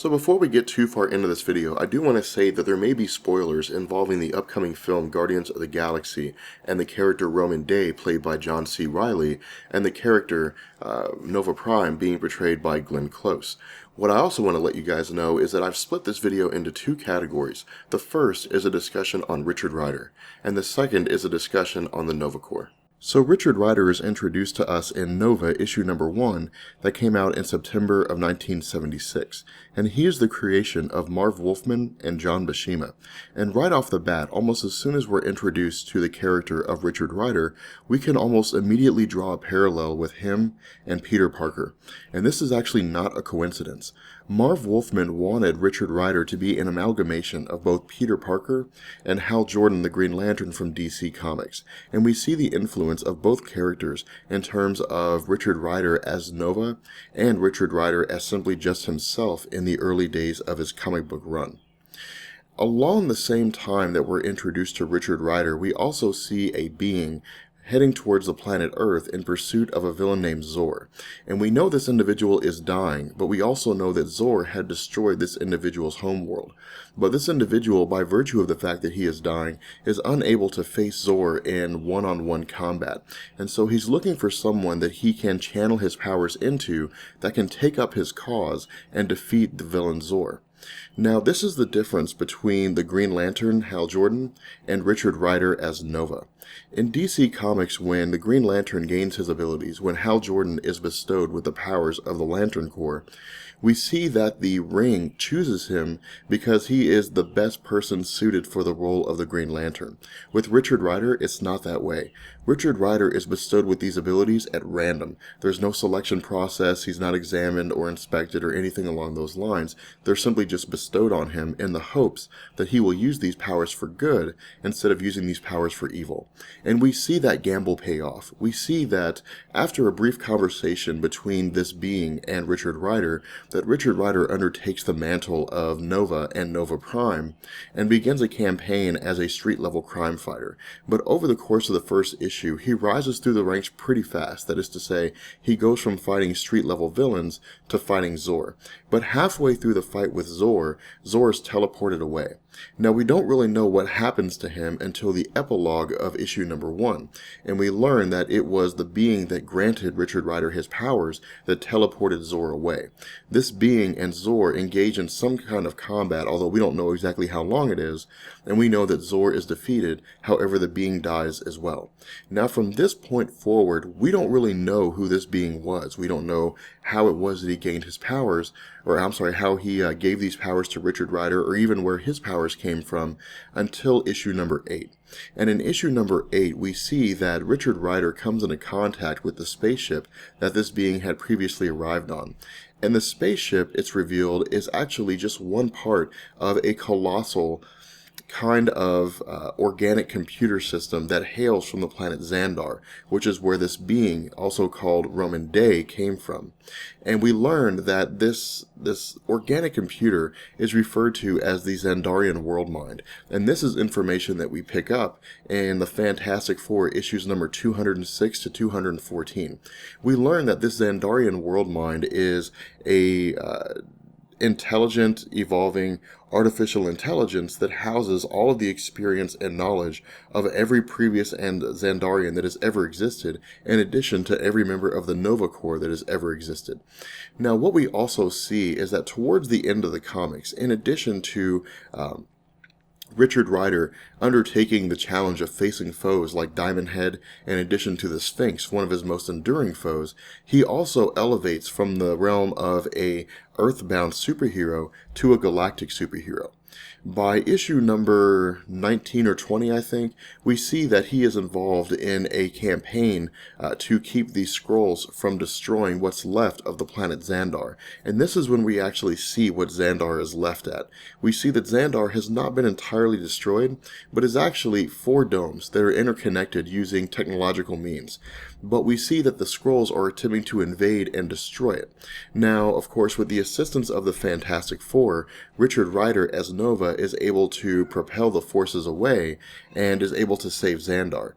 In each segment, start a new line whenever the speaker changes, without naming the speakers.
So before we get too far into this video, I do want to say that there may be spoilers involving the upcoming film Guardians of the Galaxy and the character Roman Day played by John C. Reilly and the character Nova Prime being portrayed by Glenn Close. What I also want to let you guys know is that I've split this video into two categories. The first is a discussion on Richard Ryder, and the second is a discussion on the Nova Corps. So Richard Ryder is introduced to us in Nova issue number 1 that came out in September of 1976, and he is the creation of Marv Wolfman and John Buscema. And right off the bat, almost as soon as we're introduced to the character of Richard Ryder, we can almost immediately draw a parallel with him and Peter Parker. And this is actually not a coincidence. Marv Wolfman wanted Richard Ryder to be an amalgamation of both Peter Parker and Hal Jordan, the Green Lantern from DC Comics, and we see the influence of both characters in terms of Richard Ryder as Nova and Richard Ryder as simply just himself in the early days of his comic book run. Along the same time that we're introduced to Richard Ryder, we also see a being heading towards the planet Earth in pursuit of a villain named Zor. And we know this individual is dying, but we also know that Zor had destroyed this individual's homeworld. But this individual, by virtue of the fact that he is dying, is unable to face Zor in one-on-one combat. And so he's looking for someone that he can channel his powers into that can take up his cause and defeat the villain Zor. Now, this is the difference between the Green Lantern, Hal Jordan, and Richard Ryder as Nova. In DC Comics, when the Green Lantern gains his abilities, when Hal Jordan is bestowed with the powers of the Lantern Corps, we see that the Ring chooses him because he is the best person suited for the role of the Green Lantern. With Richard Ryder, it's not that way. Richard Ryder is bestowed with these abilities at random. There's no selection process, he's not examined or inspected or anything along those lines. They're simply just bestowed on him in the hopes that he will use these powers for good instead of using these powers for evil. And we see that gamble pay off. We see that after a brief conversation between this being and Richard Ryder, that Richard Ryder undertakes the mantle of Nova and Nova Prime and begins a campaign as a street-level crime fighter. But over the course of the first issue, he rises through the ranks pretty fast. That is to say, he goes from fighting street-level villains to fighting Zor. But halfway through the fight with Zor, Zor is teleported away. Now, we don't really know what happens to him until the epilogue of issue number 1, and we learn that it was the being that granted Richard Ryder his powers that teleported Zor away. This being and Zor engage in some kind of combat, although we don't know exactly how long it is, and we know that Zor is defeated, however the being dies as well. Now, from this point forward, we don't really know who this being was. We don't know how it was that he gained his powers, or how he gave these powers to Richard Ryder, or even where his powers came from, until issue number 8. And in issue number 8, we see that Richard Ryder comes into contact with the spaceship that this being had previously arrived on. And the spaceship, it's revealed, is actually just one part of a colossal kind of organic computer system that hails from the planet Xandar, which is where this being, also called Roman Day, came from. And we learned that this organic computer is referred to as the Xandarian world mind. And this is information that we pick up in the Fantastic Four issues number 206 to 214. We learn that this Xandarian world mind is a intelligent, evolving artificial intelligence that houses all of the experience and knowledge of every previous Xandarian that has ever existed, in addition to every member of the Nova Corps that has ever existed. Now, what we also see is that towards the end of the comics, in addition to Richard Ryder undertaking the challenge of facing foes like Diamond Head, in addition to the Sphinx, one of his most enduring foes, he also elevates from the realm of a earthbound superhero to a galactic superhero. By issue number 19 or 20, I think, we see that he is involved in a campaign to keep these scrolls from destroying what's left of the planet Xandar. And this is when we actually see what Xandar is left at. We see that Xandar has not been entirely destroyed, but is actually 4 domes that are interconnected using technological means. But we see that the scrolls are attempting to invade and destroy it. Now, of course, with the assistance of the Fantastic Four, Richard Ryder as Nova is able to propel the forces away and is able to save Xandar.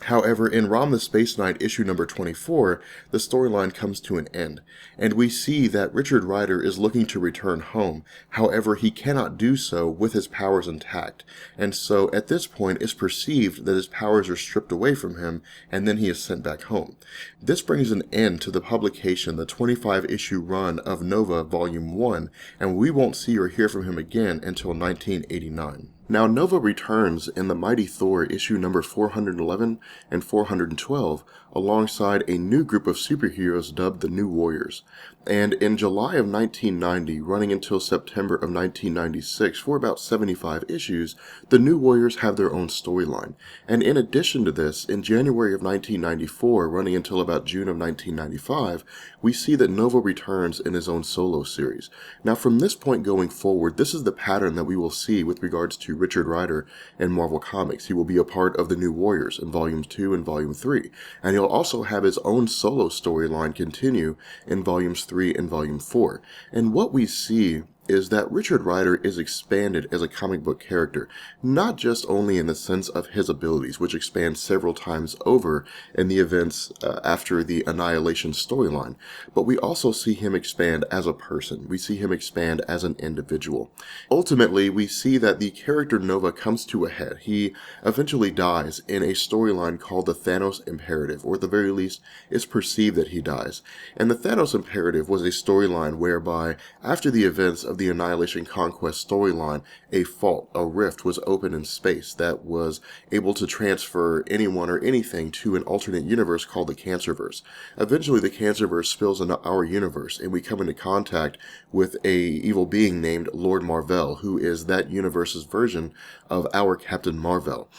However, in Rom the Space Knight issue number 24, the storyline comes to an end, and we see that Richard Ryder is looking to return home. However, he cannot do so with his powers intact, and so at this point it's perceived that his powers are stripped away from him, and then he is sent back home. This brings an end to the publication, the 25-issue run of Nova Volume 1, and we won't see or hear from him again until 1989. Now, Nova returns in the Mighty Thor issue number 411 and 412 alongside a new group of superheroes dubbed the New Warriors. And in July of 1990, running until September of 1996, for about 75 issues, the New Warriors have their own storyline. And in addition to this, in January of 1994, running until about June of 1995, we see that Nova returns in his own solo series. Now, from this point going forward, this is the pattern that we will see with regards to Richard Ryder in Marvel Comics. He will be a part of the New Warriors in Volume 2 and Volume 3, and he'll also have his own solo storyline continue in Volumes 3 and Volume 4. And what we see is that Richard Ryder is expanded as a comic book character, not just only in the sense of his abilities, which expand several times over in the events after the Annihilation storyline, but we also see him expand as a person. We see him expand as an individual. Ultimately, we see that the character Nova comes to a head. He eventually dies in a storyline called the Thanos Imperative, or at the very least, it's perceived that he dies. And the Thanos Imperative was a storyline whereby, after the events of the Annihilation Conquest storyline, a fault, a rift was opened in space that was able to transfer anyone or anything to an alternate universe called the Cancerverse. Eventually, the Cancerverse spills into our universe, and we come into contact with a evil being named Lord Marvel, who is that universe's version of our Captain Marvel.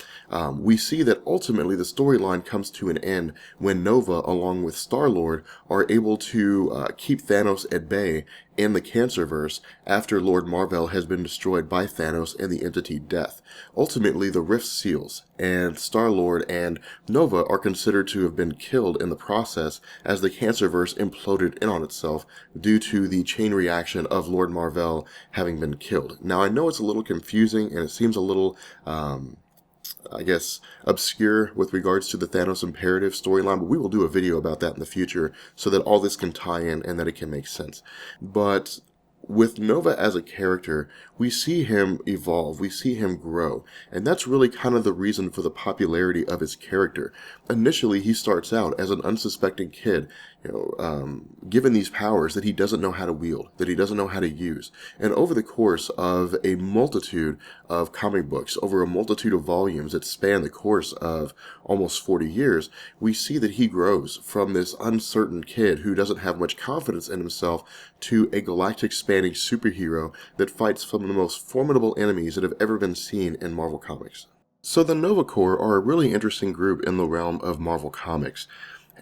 We see that ultimately the storyline comes to an end when Nova, along with Star-Lord, are able to keep Thanos at bay in the Cancerverse after Lord Marvel has been destroyed by Thanos and the entity Death. Ultimately, the rift seals, and Star-Lord and Nova are considered to have been killed in the process as the Cancerverse imploded in on itself due to the chain reaction of Lord Marvel having been killed. Now, I know it's a little confusing and it seems a little I guess, obscure with regards to the Thanos Imperative storyline, but we will do a video about that in the future so that all this can tie in and that it can make sense. But with Nova as a character, we see him evolve, we see him grow, and that's really kind of the reason for the popularity of his character. Initially, he starts out as an unsuspecting kid, given these powers that he doesn't know how to wield, that he doesn't know how to use. And over the course of a multitude of comic books, over a multitude of volumes that span the course of almost 40 years, we see that he grows from this uncertain kid who doesn't have much confidence in himself to a galactic spanning superhero that fights some of the most formidable enemies that have ever been seen in Marvel Comics. So the Nova Corps are a really interesting group in the realm of Marvel Comics.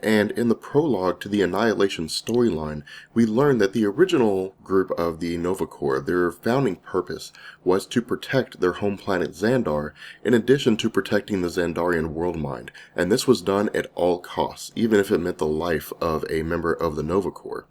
And in the prologue to the Annihilation storyline, we learn that the original group of the Nova Corps, their founding purpose was to protect their home planet Xandar, in addition to protecting the Xandarian world mind. And this was done at all costs, even if it meant the life of a member of the Nova Corps.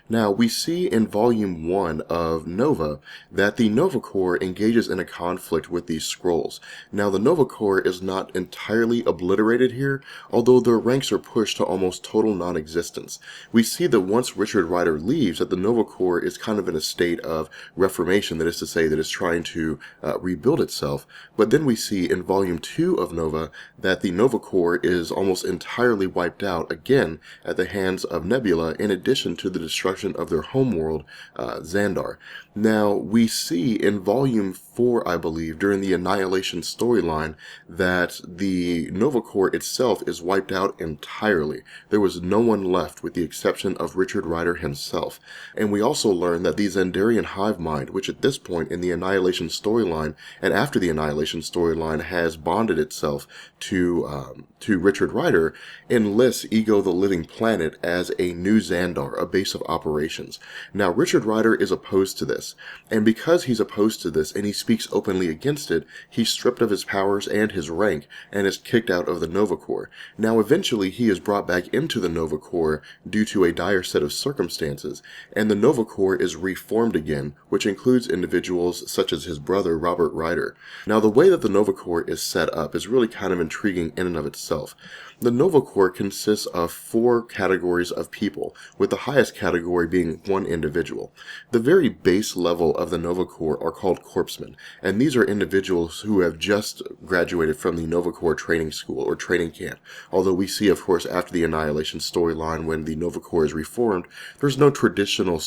Now, we see in Volume 1 of Nova that the Nova Corps engages in a conflict with these Skrulls. Now, the Nova Corps is not entirely obliterated here, although their ranks are pushed to almost total non-existence. We see that once Richard Ryder leaves, that the Nova Corps is kind of in a state of reformation, that is to say, that it's trying to rebuild itself. But then we see in Volume 2 of Nova that the Nova Corps is almost entirely wiped out, again, at the hands of Nebula, in addition to the destruction of their homeworld, Xandar. Now, we see in Volume 4, I believe, during the Annihilation storyline, that the Nova Corps itself is wiped out entirely. There was no one left with the exception of Richard Ryder himself. And we also learn that the Xandarian hive mind, which at this point in the Annihilation storyline, and after the Annihilation storyline, has bonded itself to Richard Ryder, enlists Ego the Living Planet as a new Xandar, a base of operations. Now, Richard Ryder is opposed to this, and because he's opposed to this, and he's speaks openly against it, he's stripped of his powers and his rank, and is kicked out of the Nova Corps. Now eventually he is brought back into the Nova Corps due to a dire set of circumstances, and the Nova Corps is reformed again, which includes individuals such as his brother Robert Ryder. Now the way that the Nova Corps is set up is really kind of intriguing in and of itself. The Nova Corps consists of 4 categories of people, with the highest category being one individual. The very base level of the Nova Corps are called corpsmen, and these are individuals who have just graduated from the Nova Corps training school or training camp. Although we see, of course, after the Annihilation storyline, when the Nova Corps is reformed, there's no traditional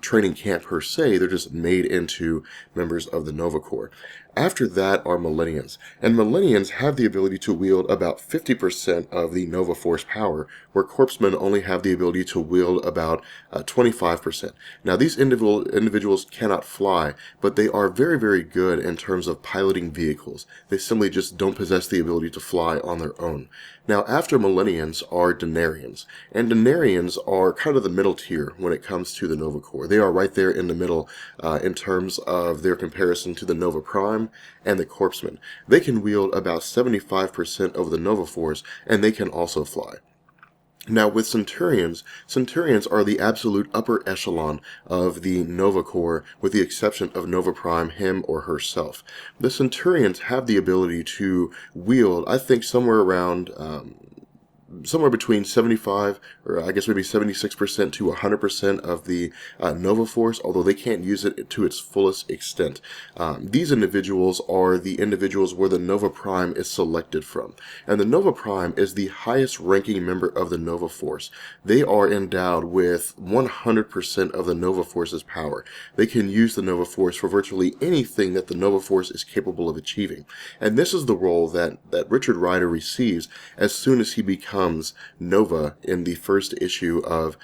training camp per se. They're just made into members of the Nova Corps. After that are Millennians, and Millennians have the ability to wield about 50% of the Nova Force power, where Corpsmen only have the ability to wield about 25%. Now these individuals cannot fly, but they are very, very good in terms of piloting vehicles. They simply just don't possess the ability to fly on their own. Now after Millennians are Xandarians, and Xandarians are kind of the middle tier when it comes to the Nova Corps. They are right there in the middle in terms of their comparison to the Nova Prime and the Corpsmen. They can wield about 75% of the Nova Force, and they can also fly. Now with Centurions are the absolute upper echelon of the Nova Corps, with the exception of Nova Prime, him or herself. The Centurions have the ability to wield, I think, somewhere between 75, or I guess maybe 76% to 100% of the Nova Force, although they can't use it to its fullest extent. These individuals are the individuals where the Nova Prime is selected from. And the Nova Prime is the highest ranking member of the Nova Force. They are endowed with 100% of the Nova Force's power. They can use the Nova Force for virtually anything that the Nova Force is capable of achieving. And this is the role that Richard Ryder receives as soon as he becomes Nova in the first issue of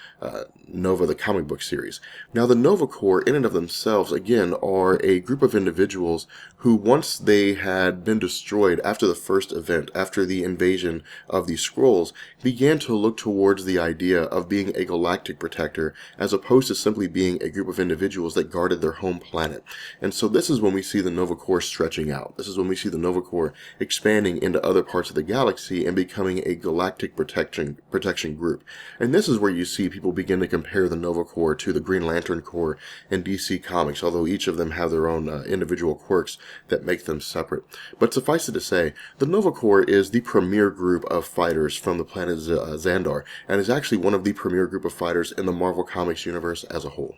Nova, the comic book series. Now the Nova Corps in and of themselves, again, are a group of individuals who, once they had been destroyed after the first event, after the invasion of the Skrulls, began to look towards the idea of being a galactic protector as opposed to simply being a group of individuals that guarded their home planet. And so this is when we see the Nova Corps stretching out. This is when we see the Nova Corps expanding into other parts of the galaxy and becoming a galactic protection group. And this is where you see people begin to compare the Nova Corps to the Green Lantern Corps in DC Comics, although each of them have their own individual quirks that make them separate. But suffice it to say, the Nova Corps is the premier group of fighters from the planet Xandar, and is actually one of the premier group of fighters in the Marvel Comics universe as a whole.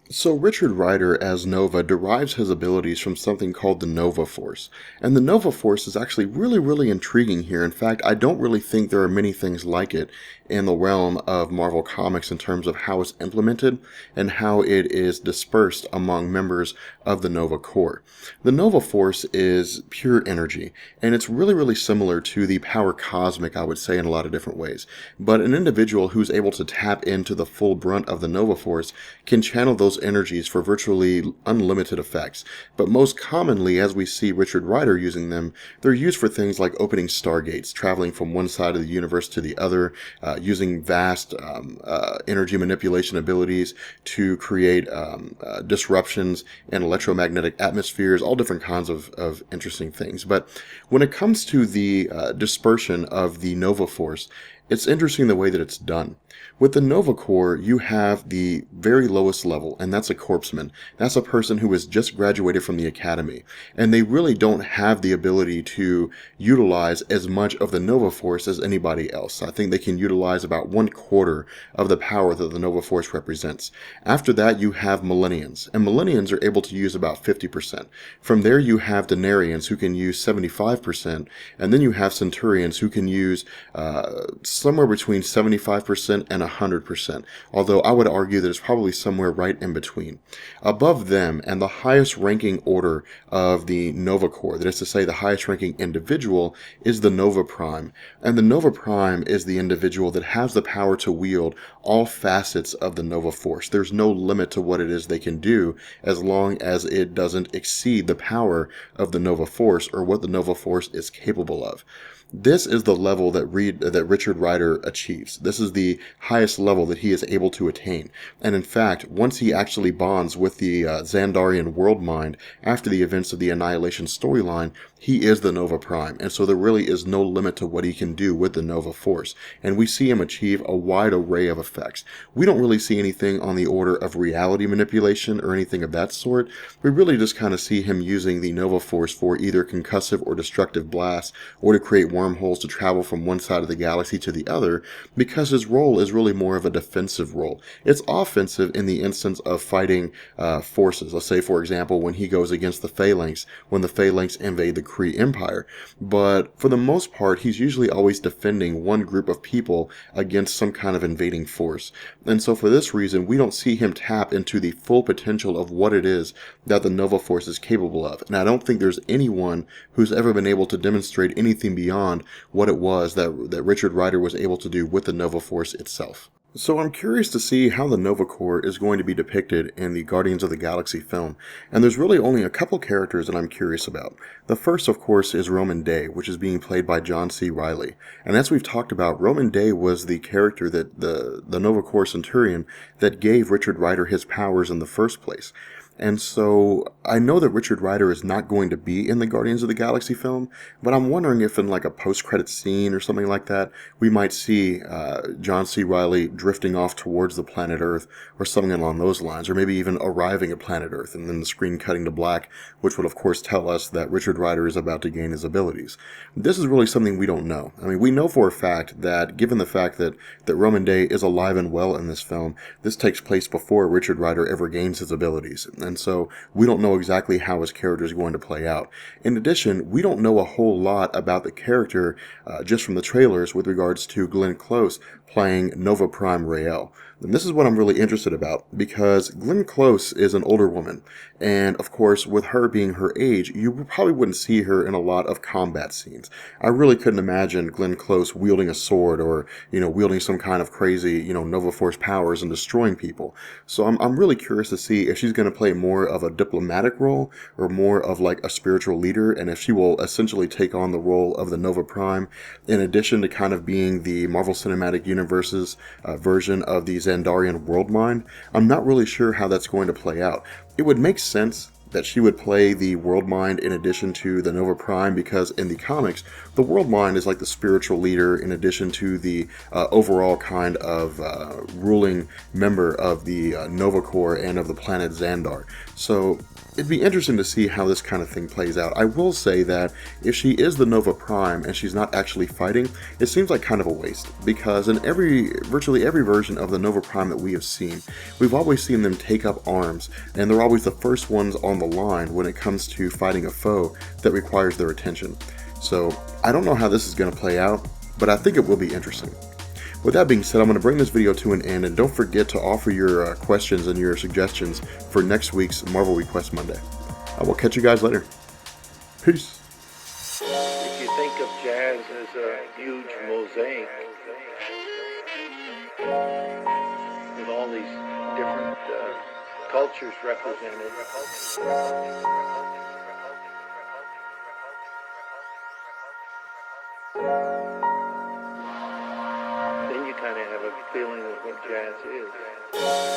So Richard Ryder as Nova derives his abilities from something called the Nova Force. And the Nova Force is actually really, really intriguing here. In fact, I don't really think there are many things like it in the realm of Marvel Comics in terms of how it's implemented and how it is dispersed among members of the Nova Corps. The Nova Force is pure energy, and it's really, really similar to the power cosmic, I would say, in a lot of different ways. But an individual who's able to tap into the full brunt of the Nova Force can channel those energies for virtually unlimited effects. But most commonly, as we see Richard Ryder using them, they're used for things like opening stargates, traveling from one side of the universe to the other, using vast energy manipulation abilities to create disruptions in electromagnetic atmospheres, all different kinds of interesting things. But when it comes to the dispersion of the Nova Force, it's interesting the way that it's done. With the Nova Corps, you have the very lowest level, and that's a corpsman. That's a person who has just graduated from the academy, and they really don't have the ability to utilize as much of the Nova Force as anybody else. I think they can utilize about 1/4 of the power that the Nova Force represents. After that, you have Millennians, and Millennians are able to use about 50%. From there, you have Xandarians who can use 75%, and then you have Centurions who can use somewhere between 75% and 100%, although I would argue that it's probably somewhere right in between. Above them, and the highest ranking order of the Nova Corps, that is to say the highest ranking individual, is the Nova Prime. And the Nova Prime is the individual that has the power to wield all facets of the Nova Force. There's no limit to what it is they can do as long as it doesn't exceed the power of the Nova Force or what the Nova Force is capable of. This is the level that Richard Ryder achieves. This is the highest level that he is able to attain. And in fact, once he actually bonds with the Xandarian world mind after the events of the Annihilation storyline, he is the Nova Prime. And so there really is no limit to what he can do with the Nova Force. And we see him achieve a wide array of effects. We don't really see anything on the order of reality manipulation or anything of that sort. We really just kind of see him using the Nova Force for either concussive or destructive blasts, or to create wormholes to travel from one side of the galaxy to the other, because his role is really more of a defensive role. It's offensive in the instance of fighting forces. Let's say, for example, when he goes against the Phalanx, when the Phalanx invade the Kree Empire. But for the most part, he's usually always defending one group of people against some kind of invading force. And so for this reason, we don't see him tap into the full potential of what it is that the Nova Force is capable of. And I don't think there's anyone who's ever been able to demonstrate anything beyond what it was that Richard Ryder was able to do with the Nova Force itself. So I'm curious to see how the Nova Corps is going to be depicted in the Guardians of the Galaxy film, and there's really only a couple characters that I'm curious about. The first, of course, is Roman Day, which is being played by John C. Reilly. And as we've talked about, Roman Day was the character that the Nova Corps Centurion that gave Richard Ryder his powers in the first place. And so I know that Richard Ryder is not going to be in the Guardians of the Galaxy film, but I'm wondering if in like a post-credit scene or something like that, we might see John C. Reilly drifting off towards the planet Earth or something along those lines, or maybe even arriving at planet Earth and then the screen cutting to black, which would of course tell us that Richard Ryder is about to gain his abilities. This is really something we don't know. I mean, we know for a fact that given the fact that Roman Day is alive and well in this film, this takes place before Richard Ryder ever gains his abilities. And so we don't know exactly how his character is going to play out. In addition, we don't know a whole lot about the character just from the trailers with regards to Glenn Close playing Nova Prime Rael. And this is what I'm really interested about, because Glenn Close is an older woman, and of course, with her being her age, you probably wouldn't see her in a lot of combat scenes. I really couldn't imagine Glenn Close wielding a sword or, wielding some kind of crazy, Nova Force powers and destroying people. So I'm really curious to see if she's going to play more of a diplomatic role or more of like a spiritual leader, and if she will essentially take on the role of the Nova Prime, in addition to kind of being the Marvel Cinematic Universe's version of the Xandarian world mind. I'm not really sure how that's going to play out. It would make sense that she would play the world mind in addition to the Nova Prime, because in the comics, the world mind is like the spiritual leader in addition to the overall kind of ruling member of the Nova Corps and of the planet Xandar. So it'd be interesting to see how this kind of thing plays out. I will say that if she is the Nova Prime and she's not actually fighting, it seems like kind of a waste, because in virtually every version of the Nova Prime that we have seen, we've always seen them take up arms, and they're always the first ones on the line when it comes to fighting a foe that requires their attention. So I don't know how this is going to play out, but I think it will be interesting. With that being said, I'm going to bring this video to an end, and don't forget to offer your questions and your suggestions for next week's Marvel Request Monday. I will catch you guys later. Peace.
If you think of jazz as a huge mosaic with all these different cultures represented, then you kind of have a feeling of what jazz is.